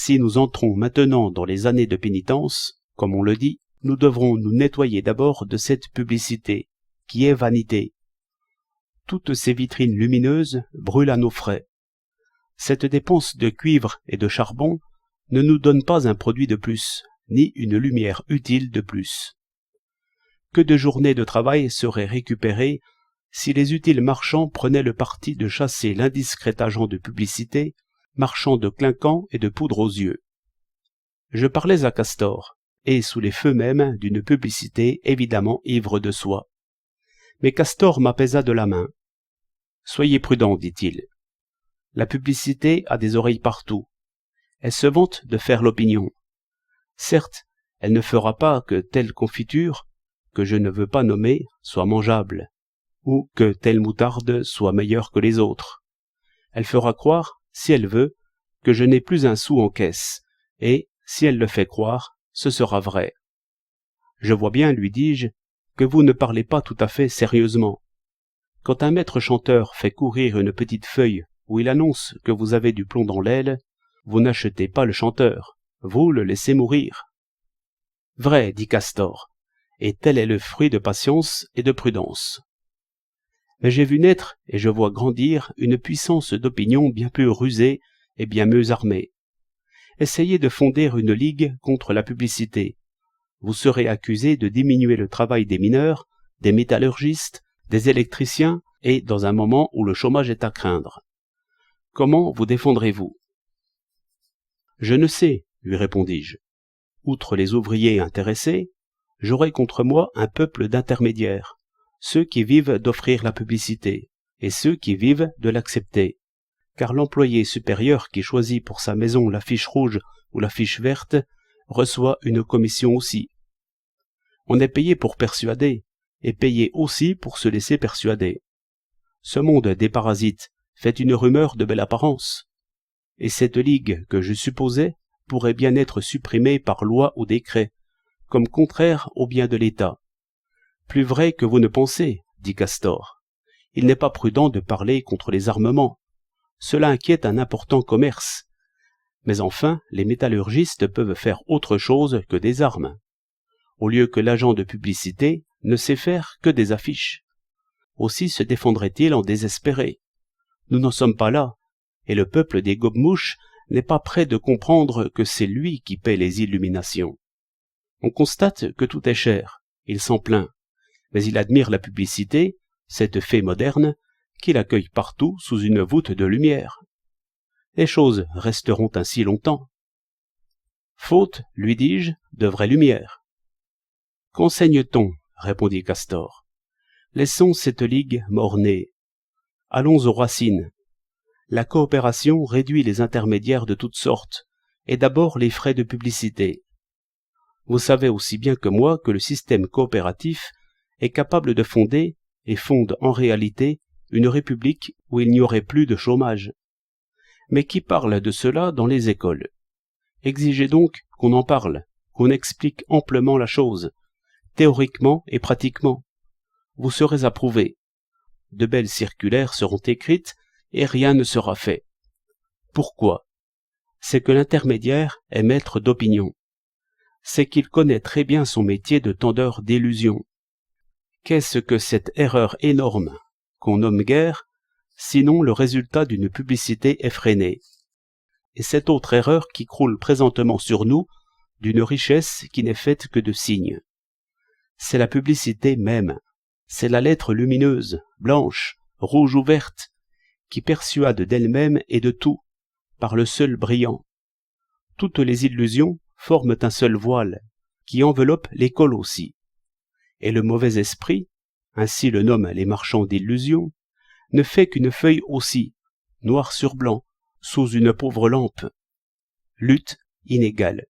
Si nous entrons maintenant dans les années de pénitence, comme on le dit, nous devrons nous nettoyer d'abord de cette publicité, qui est vanité. Toutes ces vitrines lumineuses brûlent à nos frais. Cette dépense de cuivre et de charbon ne nous donne pas un produit de plus, ni une lumière utile de plus. Que de journées de travail seraient récupérées si les utiles marchands prenaient le parti de chasser l'indiscret agent de publicité, marchand de clinquants et de poudre aux yeux. Je parlais à Castor, et sous les feux même d'une publicité évidemment ivre de soi. Mais Castor m'apaisa de la main. « Soyez prudent, dit-il. La publicité a des oreilles partout. Elle se vante de faire l'opinion. Certes, elle ne fera pas que telle confiture, que je ne veux pas nommer, soit mangeable, ou que telle moutarde soit meilleure que les autres. Elle fera croire, si elle veut, que je n'ai plus un sou en caisse, et, si elle le fait croire, ce sera vrai. Je vois bien, lui dis-je, que vous ne parlez pas tout à fait sérieusement. Quand un maître chanteur fait courir une petite feuille où il annonce que vous avez du plomb dans l'aile, vous n'achetez pas le chanteur, vous le laissez mourir. Vrai, dit Castor, et tel est le fruit de patience et de prudence. Mais j'ai vu naître et je vois grandir une puissance d'opinion bien plus rusée et bien mieux armée. Essayez de fonder une ligue contre la publicité. Vous serez accusé de diminuer le travail des mineurs, des métallurgistes, des électriciens et dans un moment où le chômage est à craindre. Comment vous défendrez-vous? Je ne sais, lui répondis-je. Outre les ouvriers intéressés, j'aurai contre moi un peuple d'intermédiaires, ceux qui vivent d'offrir la publicité et ceux qui vivent de l'accepter. Car l'employé supérieur qui choisit pour sa maison la fiche rouge ou la fiche verte reçoit une commission aussi. On est payé pour persuader, et payé aussi pour se laisser persuader. Ce monde des parasites fait une rumeur de belle apparence, et cette ligue que je supposais pourrait bien être supprimée par loi ou décret, comme contraire au bien de l'État. Plus vrai que vous ne pensez, dit Castor. Il n'est pas prudent de parler contre les armements. Cela inquiète un important commerce. Mais enfin, les métallurgistes peuvent faire autre chose que des armes. Au lieu que l'agent de publicité ne sait faire que des affiches. Aussi se défendrait-il en désespéré. Nous n'en sommes pas là, et le peuple des gobe-mouches n'est pas prêt de comprendre que c'est lui qui paie les illuminations. On constate que tout est cher, il s'en plaint, mais il admire la publicité, cette fée moderne, qu'il accueille partout sous une voûte de lumière. Les choses resteront ainsi longtemps. Faute, lui dis-je, de vraie lumière. Qu'enseigne-t-on? Répondit Castor. Laissons cette ligue mort-née. Allons aux racines. La coopération réduit les intermédiaires de toutes sortes, et d'abord les frais de publicité. Vous savez aussi bien que moi que le système coopératif est capable de fonder, et fonde en réalité, une république où il n'y aurait plus de chômage. Mais qui parle de cela dans les écoles? Exigez donc qu'on en parle, qu'on explique amplement la chose, théoriquement et pratiquement. Vous serez approuvés. De belles circulaires seront écrites et rien ne sera fait. Pourquoi? C'est que l'intermédiaire est maître d'opinion. C'est qu'il connaît très bien son métier de tendeur d'illusions. Qu'est-ce que cette erreur énorme qu'on nomme guerre, sinon le résultat d'une publicité effrénée? Et cette autre erreur qui croule présentement sur nous, d'une richesse qui n'est faite que de signes. C'est la publicité même, c'est la lettre lumineuse, blanche, rouge ou verte, qui persuade d'elle-même et de tout, par le seul brillant. Toutes les illusions forment un seul voile, qui enveloppe l'école aussi. Et le mauvais esprit, ainsi le nomment les marchands d'illusions, ne fait qu'une feuille aussi, noir sur blanc, sous une pauvre lampe. Lutte inégale.